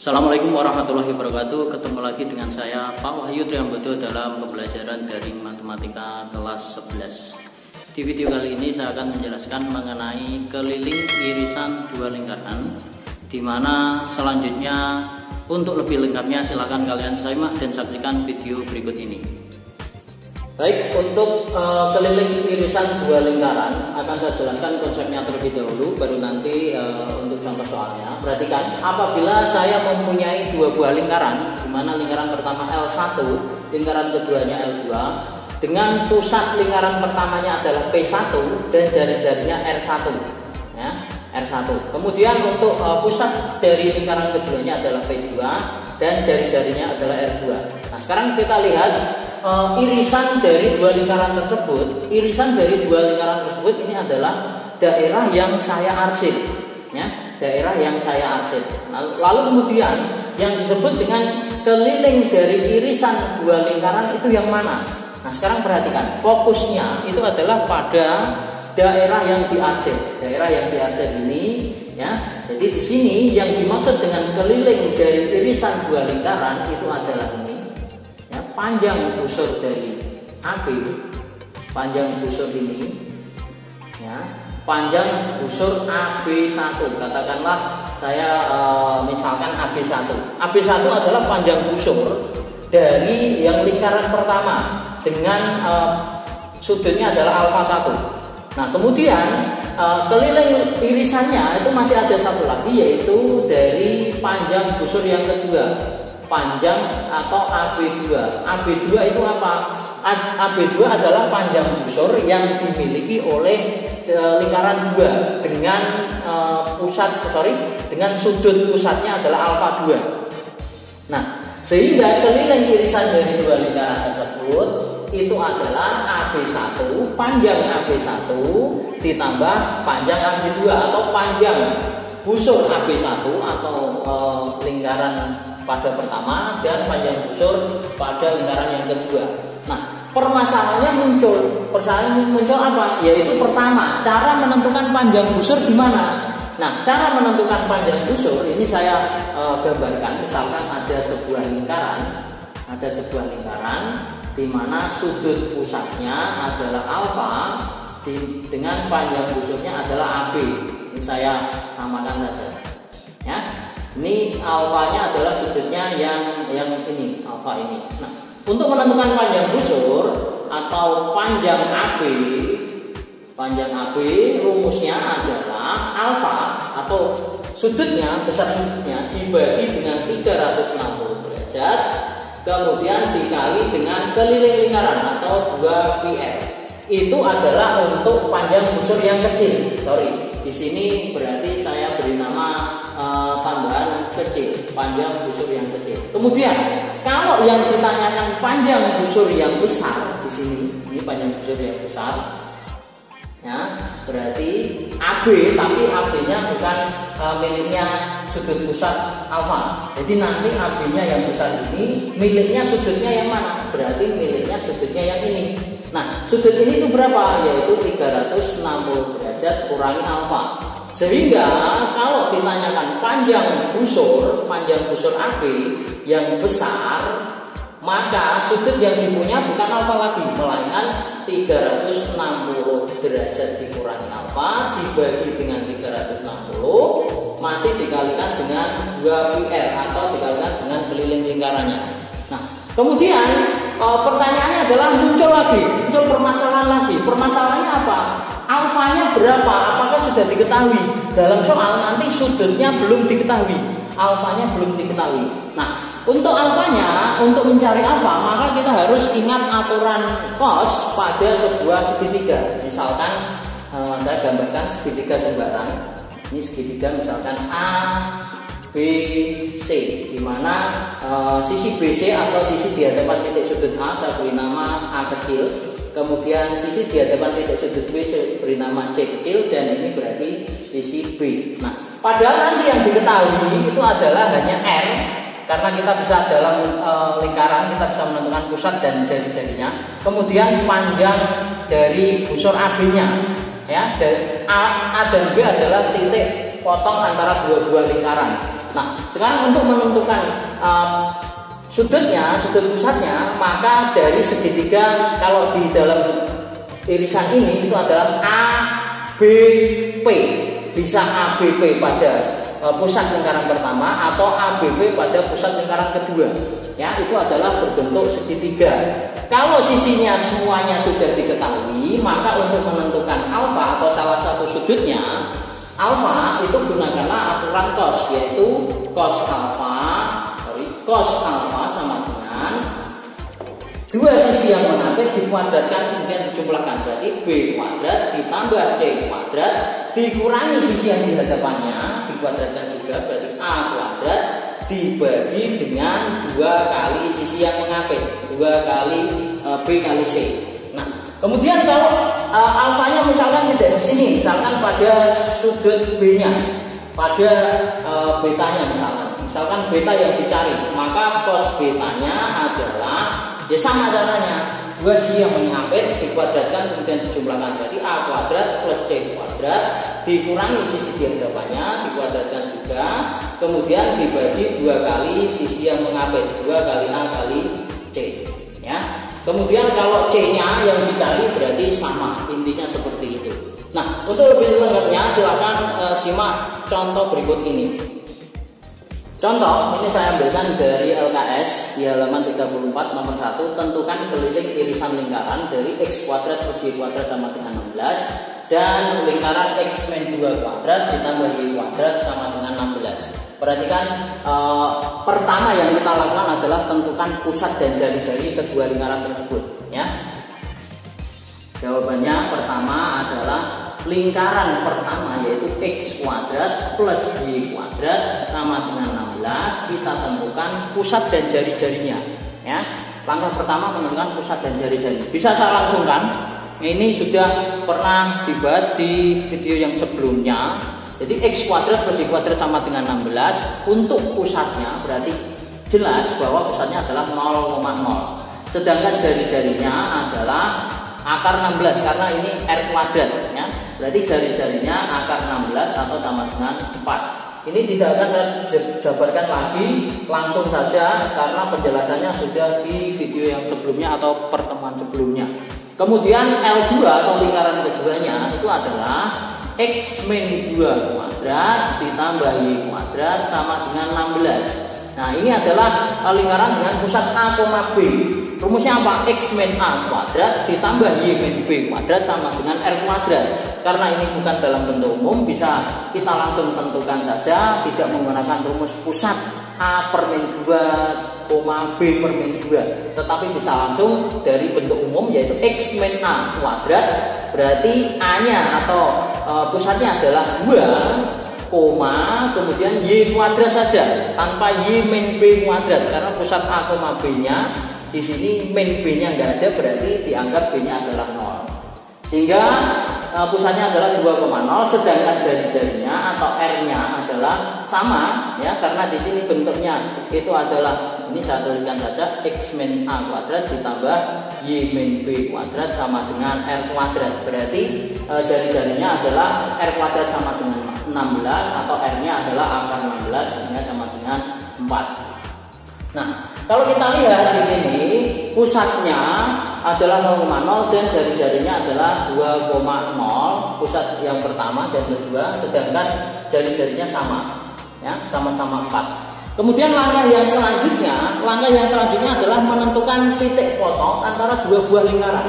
Assalamualaikum warahmatullahi wabarakatuh. Ketemu lagi dengan saya Pak Wahyu Triambodo dalam pembelajaran daring matematika kelas 11. Di video kali ini saya akan menjelaskan mengenai keliling irisan dua lingkaran, di mana selanjutnya untuk lebih lengkapnya silakan kalian simak dan saksikan video berikut ini. Baik, untuk keliling irisan dua lingkaran akan saya jelaskan konsepnya terlebih dahulu, baru nanti untuk contoh soalnya. Perhatikan, apabila saya mempunyai dua buah lingkaran, di mana lingkaran pertama L1, lingkaran keduanya L2, dengan pusat lingkaran pertamanya adalah P1 dan jari-jarinya R1, ya, R1. Kemudian untuk pusat dari lingkaran keduanya adalah P2 dan jari-jarinya adalah R2. Nah, sekarang kita lihat irisan dari dua lingkaran tersebut. Irisan dari dua lingkaran tersebut ini adalah daerah yang saya arsip, ya, daerah yang saya arsip. Lalu kemudian yang disebut dengan keliling dari irisan dua lingkaran itu yang mana? Nah, sekarang perhatikan, fokusnya itu adalah pada daerah yang diarsip. Daerah yang diarsip ini, ya. Jadi di sini yang dimaksud dengan keliling dari irisan dua lingkaran itu adalah ini. Panjang busur dari AB, panjang busur ini, ya, panjang busur AB1. Katakanlah saya misalkan AB1. AB1 adalah panjang busur dari yang lingkaran pertama dengan sudutnya adalah alfa 1. Nah, kemudian keliling irisannya itu masih ada satu lagi, yaitu dari panjang busur yang kedua, panjang atau AB2. AB2 itu apa? AB2 adalah panjang busur yang dimiliki oleh lingkaran 2 dengan dengan sudut pusatnya adalah alfa 2. Nah, sehingga keliling irisan dari dua lingkaran tersebut itu adalah AB1, panjang AB1 ditambah panjang AB2 atau panjang busur AB1 atau lingkaran pada pertama dan panjang busur pada lingkaran yang kedua. Nah, permasalahannya muncul apa? Yaitu pertama, cara menentukan panjang busur gimana? Nah, cara menentukan panjang busur ini saya gambarkan. Misalkan ada sebuah lingkaran di mana sudut pusatnya adalah alfa dengan panjang busurnya adalah AB. Ini saya samakan saja, ya. Ini alfanya adalah sudutnya yang ini, alfa ini. Nah, untuk menentukan panjang busur atau panjang AB rumusnya adalah alfa atau sudutnya, besar sudutnya dibagi dengan 360 derajat, kemudian dikali dengan keliling lingkaran atau 2πr. Itu adalah untuk panjang busur yang kecil. Di sini berarti saya beri nama tambahan kecil, panjang busur yang kecil. Kemudian kalau yang ditanyakan panjang busur yang besar di sini, ini panjang busur yang besar, ya, berarti AB, tapi AB-nya bukan miliknya sudut pusat alfa. Jadi nanti AB-nya yang besar ini miliknya sudutnya yang mana? Berarti miliknya sudutnya yang ini. Nah, sudut ini itu berapa? Yaitu 360 derajat kurangi alfa. Sehingga kalau ditanyakan panjang busur AB yang besar, maka sudut yang dipunya bukan alfa lagi, melainkan 360 derajat dikurangi alfa dibagi dengan 360 masih dikalikan dengan 2πr atau dikalikan dengan keliling lingkarannya. Nah, kemudian pertanyaannya adalah muncul permasalahan lagi. Permasalahannya apa? Alfanya berapa? Apakah sudah diketahui? Dalam soal nanti sudutnya belum diketahui, alfanya belum diketahui. Nah, untuk alfanya, untuk mencari alfa, maka kita harus ingat aturan cos pada sebuah segitiga. Misalkan saya gambarkan segitiga sembarang. Ini segitiga misalkan A, B, C, di mana sisi BC atau sisi di hadapan titik sudut A saya beri nama A kecil. Kemudian sisi di hadapan titik sudut B saya beri nama C kecil, dan ini berarti sisi B. Nah, padahal nanti yang diketahui itu adalah hanya R, karena kita bisa dalam lingkaran kita bisa menentukan pusat dan jari-jarinya. Kemudian panjang dari busur AB-nya, ya, A dan B adalah titik potong antara dua buah lingkaran. Nah, sekarang untuk menentukan sudutnya, sudut pusatnya, maka dari segitiga kalau di dalam irisan ini itu adalah ABP. Bisa ABP pada pusat lingkaran pertama atau ABP pada pusat lingkaran kedua. Ya, itu adalah berbentuk segitiga. Kalau sisinya semuanya sudah diketahui, maka untuk menentukan alfa atau salah satu sudutnya alfa itu gunakanlah aturan cos, yaitu cos alfa sama dengan dua sisi yang mengapit dikuadratkan kemudian dijumlahkan, berarti B kuadrat ditambah C kuadrat dikurangi sisi yang di hadapannya dikuadratkan juga, berarti A kuadrat dibagi dengan 2 kali sisi yang mengapit, 2 kali B kali C. Nah, kemudian kalau alfanya misalkan tidak di sini, misalkan pada sudut B-nya, pada betanya misalkan beta yang dicari, maka cos betanya adalah ya sama caranya, 2 sisi yang mengapit dikuadratkan kemudian dijumlahkan, jadi A kuadrat plus C kuadrat dikurangi sisi di hadapannya dikuadratkan juga, kemudian dibagi 2 kali sisi yang mengapit, 2 kali A kali C ya. Kemudian kalau C-nya yang dicari berarti sama, intinya seperti itu. Nah, untuk lebih lengkapnya silakan simak contoh berikut ini. Contoh ini saya ambilkan dari LKS di halaman 34 nomor 1, tentukan keliling irisan lingkaran dari X kuadrat plus Y kuadrat sama dengan 16 dan lingkaran X min 2 kuadrat ditambah Y kuadrat sama dengan 16. Perhatikan, pertama yang kita lakukan adalah tentukan pusat dan jari-jari kedua lingkaran tersebut ya. Jawabannya pertama adalah lingkaran pertama yaitu X kuadrat plus Y kuadrat sama dengan 16. Kita tentukan pusat dan jari-jarinya ya. Langkah pertama menentukan pusat dan jari-jari. Bisa saya langsungkan, ini sudah pernah dibahas di video yang sebelumnya. Jadi X kuadrat plus Y kuadrat sama dengan 16. Untuk pusatnya berarti jelas bahwa pusatnya adalah 0,0. Sedangkan jari-jarinya adalah akar 16 karena ini R kuadrat ya. Berarti jari-jarinya akar 16 atau sama dengan 4. Ini tidak akan saya jabarkan lagi, langsung saja karena penjelasannya sudah di video yang sebelumnya atau pertemuan sebelumnya. Kemudian L2 atau lingkaran keduanya itu adalah X min 2 kuadrat ditambah Y kuadrat sama dengan 16. Nah, ini adalah lingkaran dengan pusat A, B. Rumusnya apa? X min A kuadrat ditambah Y min B kuadrat sama dengan R kuadrat. Karena ini bukan dalam bentuk umum, bisa kita langsung tentukan saja, tidak menggunakan rumus pusat A per min 2, B per min 2, tetapi bisa langsung dari bentuk umum yaitu X min A kuadrat, berarti A-nya atau pusatnya adalah 2, kemudian Y kuadrat saja tanpa Y min B kuadrat karena pusat A, B-nya di sini min B-nya nggak ada, berarti dianggap B-nya adalah 0. Sehingga pusatnya adalah 2,0, sedangkan jari-jarinya atau R-nya adalah sama ya, karena di sini bentuknya itu adalah, ini saya tuliskan saja, X min A kuadrat ditambah Y min B kuadrat sama dengan R kuadrat. Berarti jari-jarinya adalah R kuadrat sama dengan 16 atau R-nya adalah akar 16 sehingga sama dengan 4. Nah, kalau kita lihat di sini pusatnya adalah 0,0 dan jari-jarinya adalah 2,0, pusat yang pertama dan kedua, sedangkan jari-jarinya sama ya, sama-sama 4. Kemudian langkah yang selanjutnya adalah menentukan titik potong antara dua buah lingkaran.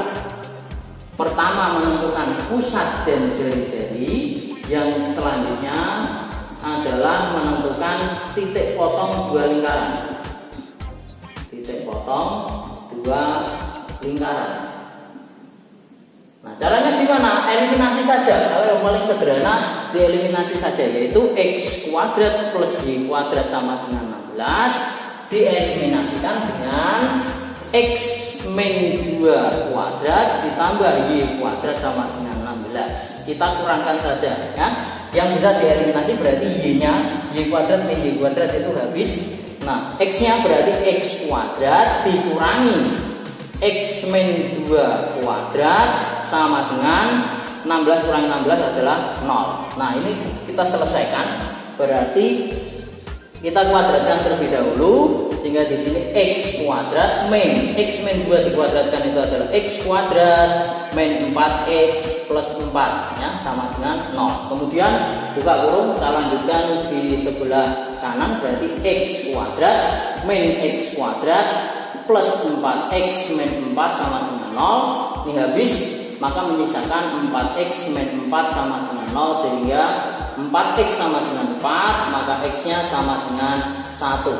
Pertama menentukan pusat dan jari-jari, yang selanjutnya adalah menentukan titik potong dua lingkaran. Titik potong dua lingkaran. Nah, caranya gimana? Eliminasi saja. Kalau yang paling sederhana dieliminasi saja, yaitu X kuadrat plus Y kuadrat sama dengan 16 dieliminasikan dengan X min 2 kuadrat ditambah Y kuadrat sama dengan 16. Kita kurangkan saja ya. Yang bisa dieliminasi berarti Y-nya, Y kuadrat min Y kuadrat itu habis. Nah, X-nya berarti X kuadrat dikurangi X min 2 kuadrat sama dengan 16 kurangi 16 adalah 0. Nah, ini kita selesaikan. Berarti Kita kuadratkan terlebih dahulu sehingga di sini x kuadrat min 2 dikuadratkan itu adalah x kuadrat min 4x plus 4 ya, sama dengan 0. Kemudian buka kurung, saya lanjutkan di sebelah kanan, berarti x kuadrat min x kuadrat plus 4x min 4 sama dengan 0. Ini habis, maka menyisakan 4x min 4 sama dengan 0, sehingga 4x sama dengan 4, maka x-nya sama dengan 1.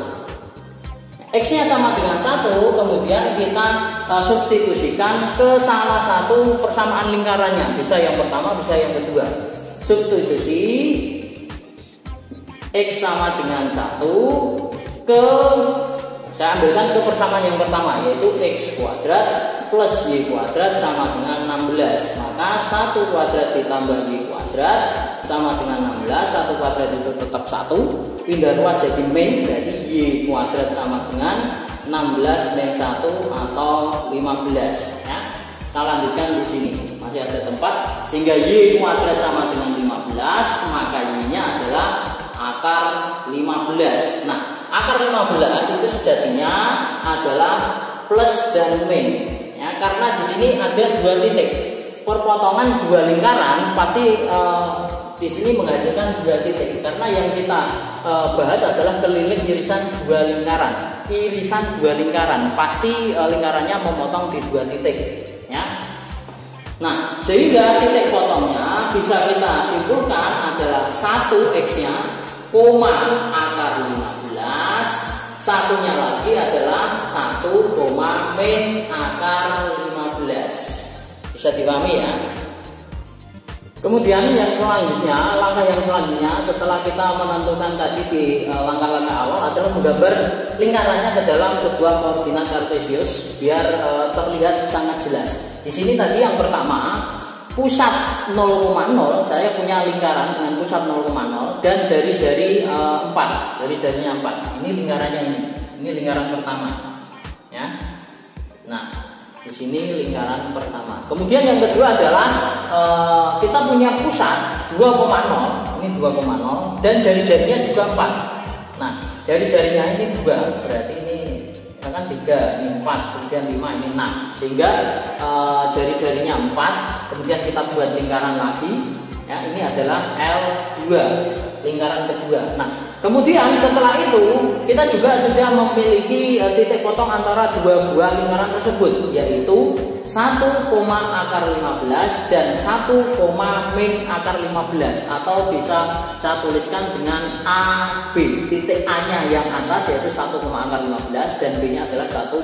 X-nya sama dengan 1, kemudian kita substitusikan ke salah satu persamaan lingkarannya. Bisa yang pertama, bisa yang kedua. Substitusi X sama dengan 1 ke, saya ambilkan ke persamaan yang pertama, yaitu X kuadrat plus Y kuadrat sama dengan 16. Maka 1 kuadrat ditambah Y kuadrat sama dengan 16. 1 kuadrat itu tetap 1, pindah ruas jadi min, berarti Y kuadrat sama dengan 16 min 1 atau 15 ya. Kita lanjutkan di sini, masih ada tempat, sehingga Y kuadrat sama dengan 15, maka Y-nya adalah akar 15. Nah, akar 15 itu sejatinya adalah plus dan min ya, karena di sini ada 2 titik. Perpotongan 2 lingkaran pasti di sini menghasilkan 2 titik, karena yang kita bahas adalah keliling irisan 2 lingkaran. Irisan 2 lingkaran pasti lingkarannya memotong di 2 titik ya. Nah, sehingga titik potongnya bisa kita simpulkan adalah 1 x-nya koma akar 15, satunya lagi adalah 1 min akar 15. Bisa dipahami ya. Kemudian yang selanjutnya, langkah yang selanjutnya setelah kita menentukan tadi di langkah-langkah awal adalah menggambar lingkarannya ke dalam sebuah koordinat kartesius biar terlihat sangat jelas. Di sini tadi yang pertama, pusat 0,0, saya punya lingkaran dengan pusat 0,0 dan jari-jari 4, jari-jarinya 4. Ini lingkarannya ini. Ini lingkaran pertama. Ya. Nah, di sini lingkaran pertama. Kemudian yang kedua adalah kita punya pusat 2,0, ini 2,0 dan jari-jarinya juga 4. Nah, jari-jarinya ini 2, berarti ini kan 3, ini 4, kemudian 5, ini 6. Sehingga jari-jarinya 4, kemudian kita buat lingkaran lagi. Ya, ini adalah L2, lingkaran kedua. Nah, kemudian setelah itu kita juga sudah memiliki titik potong antara 2 buah lingkaran tersebut, yaitu 1, akar 15 dan 1, min akar 15, atau bisa saya tuliskan dengan AB. Titik A-nya yang atas yaitu 1, akar 15 dan B-nya adalah 1,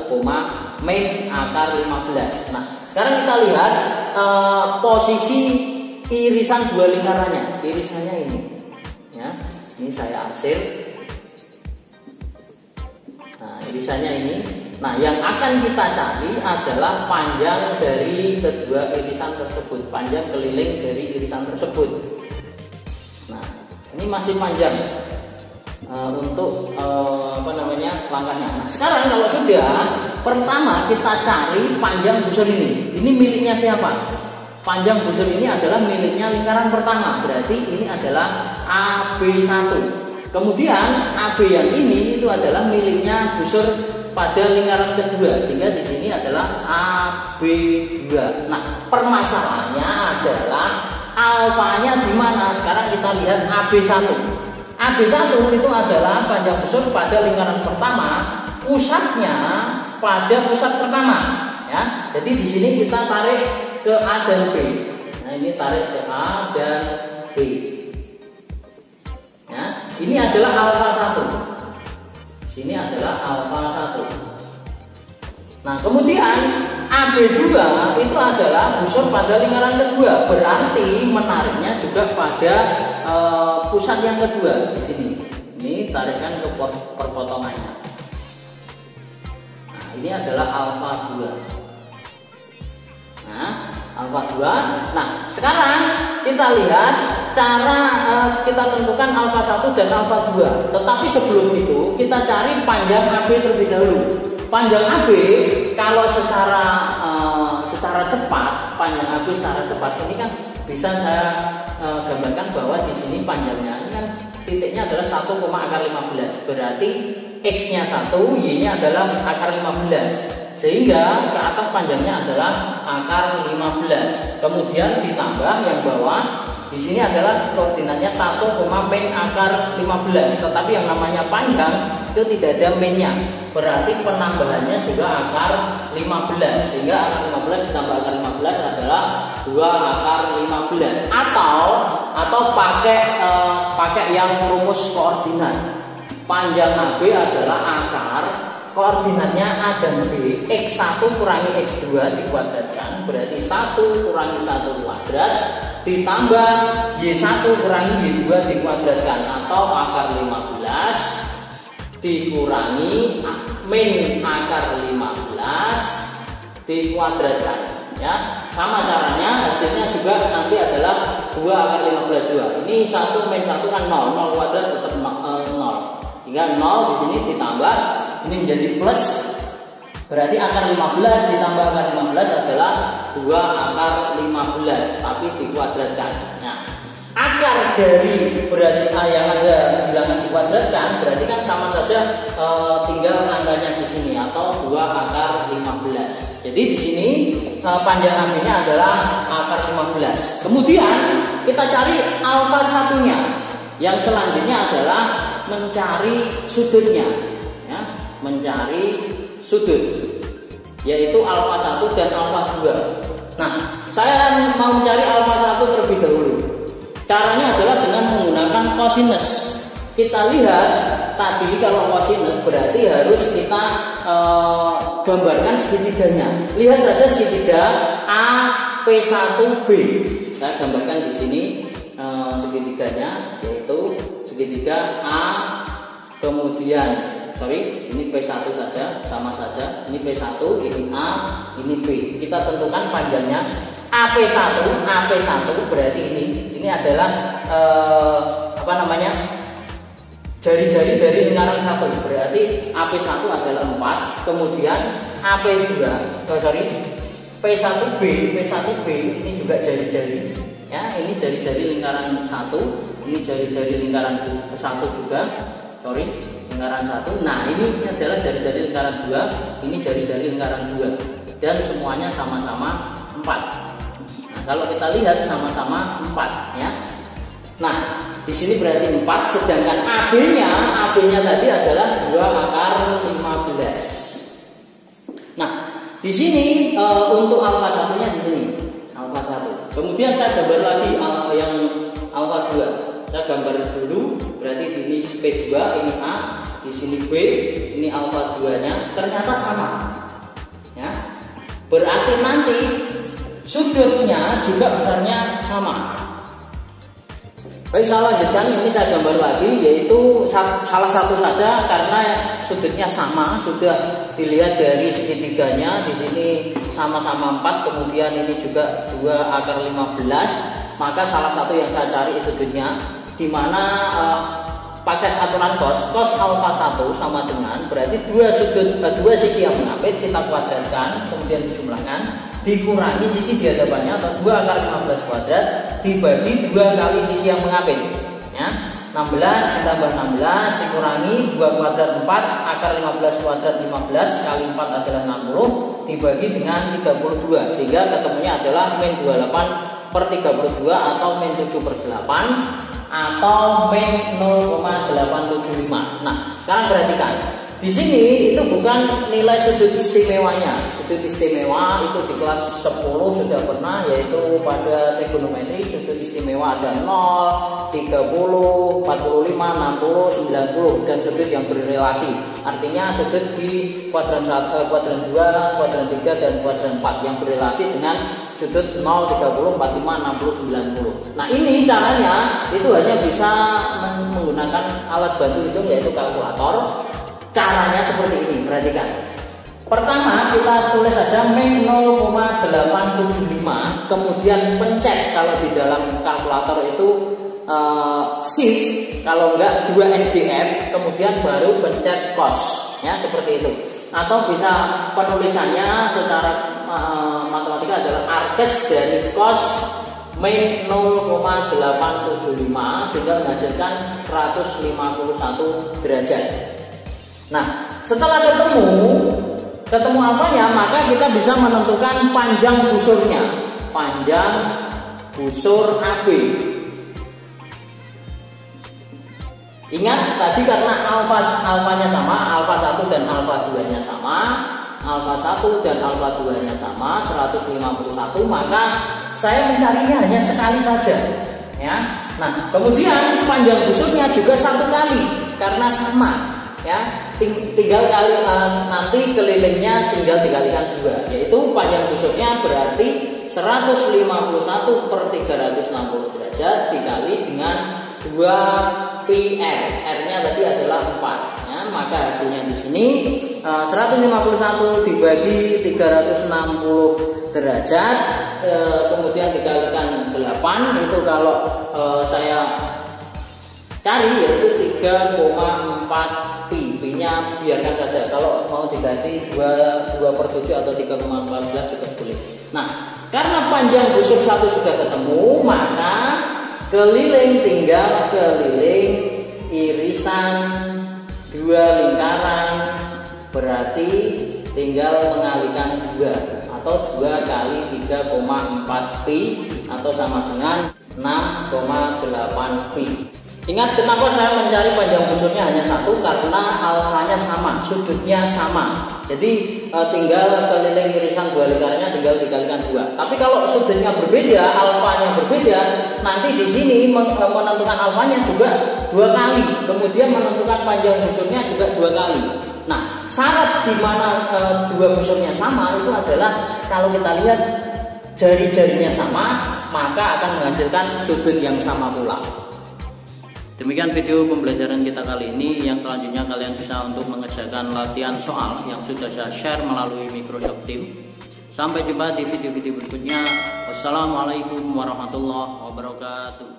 min akar 15. Nah, sekarang kita lihat posisi irisan 2 lingkarannya. Irisannya ini. Ya, ini saya arsir. Nah, irisannya ini. Nah, yang akan kita cari adalah panjang dari kedua irisan tersebut, panjang keliling dari irisan tersebut. Nah, ini masih panjang untuk langkahnya. Nah, sekarang kalau sudah, pertama kita cari panjang busur ini. Ini miliknya siapa? Panjang busur ini adalah miliknya lingkaran pertama, berarti ini adalah AB1. Kemudian AB yang ini itu adalah miliknya busur pada lingkaran kedua, sehingga di sini adalah AB2. Nah, permasalahannya adalah alfanya di mana? Sekarang kita lihat AB1. AB1 itu adalah panjang busur pada lingkaran pertama, pusatnya pada pusat pertama. Ya, jadi di sini kita tarik ke A dan B. Nah, ini tarik ke A dan B. Ya, ini adalah alfa 1. Sini adalah alfa 1. Nah, kemudian AB2 itu adalah busur pada lingkaran kedua, berarti menariknya juga pada pusat yang kedua di sini. Ini tarikan ke perpotongannya. Nah, ini adalah alfa 2. Nah, alfa 2. Nah, sekarang kita lihat cara kita tentukan alfa 1 dan alfa 2. Tetapi sebelum itu kita cari panjang AB terlebih dahulu. Panjang AB kalau secara cepat, panjang AB secara cepat ini kan bisa saya gambarkan bahwa di sini panjangnya ini kan titiknya adalah 1, akar 15. Berarti X-nya 1, Y-nya adalah akar 15. Sehingga ke atas panjangnya adalah akar 15. Kemudian ditambah yang bawah, di sini adalah koordinatnya 1, min akar 15. Tetapi yang namanya panjang itu tidak ada minnya. Berarti penambahannya juga akar 15. Sehingga akar 15 ditambah akar 15 adalah 2 akar 15. Atau pakai yang rumus koordinat. Panjang AB adalah akar, koordinatnya A dan B, X1 kurangi X2 dikuadratkan, berarti 1 kurangi 1 kuadrat ditambah Y1 kurangi Y2 dikuadratkan, atau akar 15 dikurangi min akar 15 dikuadratkan. Ya, sama caranya, hasilnya juga nanti adalah 2 akar 15 juga. Ini 1 min 1 kan 0 kuadrat tetap 0. Hingga 0 di sini ditambah, ini menjadi plus. Berarti akar 15 ditambah akar 15 adalah 2 akar 15, tapi dikuadratkan. Nah, akar dari berarti yang ada bilangan dikuadratkan, berarti kan sama saja, tinggal angkanya di sini, atau 2 akar 15. Jadi di sini panjang AB-nya adalah akar 15. Kemudian kita cari alfa satunya. Yang selanjutnya adalah mencari sudutnya, ya, mencari sudut, yaitu alfa 1 dan alfa 2. Nah, saya mau mencari alfa 1 terlebih dahulu. Caranya adalah dengan menggunakan cosinus. Kita lihat tadi kalau cosinus berarti harus kita gambarkan segitiganya. Lihat saja segitiga AP1B. Saya gambarkan di sini segitiganya, yaitu segitiga A, kemudian ini P1 saja, sama saja. Ini P1, ini A, ini B. Kita tentukan panjangnya AP1 berarti ini adalah jari-jari dari lingkaran 1. Berarti AP1 adalah 4, kemudian P1B ini juga jari-jari. Ya, ini jari-jari lingkaran 1, ini jari-jari lingkaran 1 juga. Lingkaran 1. Nah, ini adalah jari-jari lingkaran 2, ini jari-jari lingkaran 2. Dan semuanya sama-sama 4. Nah, kalau kita lihat sama-sama 4, ya. Nah, di sini berarti 4, sedangkan AB-nya tadi adalah 2 akar 15. Nah, di sini untuk alfa satunya di sini. Alfa 1. Kemudian saya gambar lagi yang alfa 2. Saya gambar dulu, berarti ini P2, ini A, di sini B, ini alfa 2-nya, ternyata sama. Ya. Berarti nanti sudutnya juga besarnya sama. Baik, saya lanjutkan, ini saya gambar lagi, yaitu salah satu saja karena sudutnya sama, sudah dilihat dari segitiganya. Di sini sama-sama 4, kemudian ini juga 2 akar 15, maka salah satu yang saya cari sudutnya, di mana pakai aturan cos alfa 1 sama dengan berarti dua sisi yang mengapit kita kuadratkan, kemudian dijumlahkan, dikurangi sisi di hadapannya atau 2 akar 15 kuadrat dibagi 2 kali sisi yang mengapit, ya. 16 ditambah 16 dikurangi 2 kuadrat 4, akar 15 kuadrat 15 kali 4 adalah 60 dibagi dengan 32, sehingga ketemunya adalah min 28/32 atau min 7/8 atau min 0,875. Nah, sekarang perhatikan. Di sini itu bukan nilai sudut istimewanya. Sudut istimewa itu di kelas 10 sudah pernah, yaitu pada trigonometri sudut istimewa ada 0, 30, 45, 60, 90 dan sudut yang berrelasi. Artinya sudut di kuadran 2, kuadran 3 dan kuadran 4 yang berrelasi dengan sudut 0, 30, 45, 60, 90. Nah, ini caranya itu hanya bisa menggunakan alat bantu hitung yaitu kalkulator. Caranya seperti ini, perhatikan. Pertama kita tulis saja min 0,875, kemudian pencet kalau di dalam kalkulator itu shift, kalau enggak 2 NDF, kemudian baru pencet cos, ya seperti itu. Atau bisa penulisannya secara matematika adalah arkes dari cos min 0,875 sehingga menghasilkan 151 derajat. Nah, setelah ketemu alfanya, maka kita bisa menentukan panjang busurnya, panjang busur AB. Ingat tadi karena alfanya sama, alfa 1 dan alfa 2 nya sama, alfa 1 dan alfa 2 nya sama 151, maka saya mencarinya hanya sekali saja, ya. Nah, kemudian panjang busurnya juga satu kali karena sama, ya. Tinggal kali nanti kelilingnya tinggal dikalikan 2, yaitu panjang busurnya berarti 151 per 360 derajat dikali dengan 2 pi R. R-nya tadi adalah 4, ya. Maka hasilnya di sini 151 dibagi 360 derajat kemudian dikalikan 8, itu kalau saya cari yaitu 3,4 pi. Pi-nya biarkan saja, kalau mau diganti 2/7 atau 3,14 juga boleh. Nah, karena panjang busur 1 sudah ketemu, maka keliling tinggal keliling irisan 2 lingkaran, berarti tinggal mengalihkan 2 atau 2 kali 3,4 pi atau sama dengan 6,8 pi. Ingat kenapa saya mencari panjang busurnya hanya 1, karena alfanya sama, sudutnya sama. Jadi tinggal keliling irisan 2 lingkarannya tinggal dikalikan 2. Tapi kalau sudutnya berbeda, alfanya berbeda, nanti di sini menentukan alfanya juga 2 kali. Kemudian menentukan panjang busurnya juga 2 kali. Nah, syarat di mana 2 busurnya sama itu adalah kalau kita lihat jari-jarinya sama, maka akan menghasilkan sudut yang sama pula. Demikian video pembelajaran kita kali ini. Yang selanjutnya kalian bisa untuk mengerjakan latihan soal yang sudah saya share melalui Microsoft Teams. Sampai jumpa di video-video berikutnya. Wassalamualaikum warahmatullahi wabarakatuh.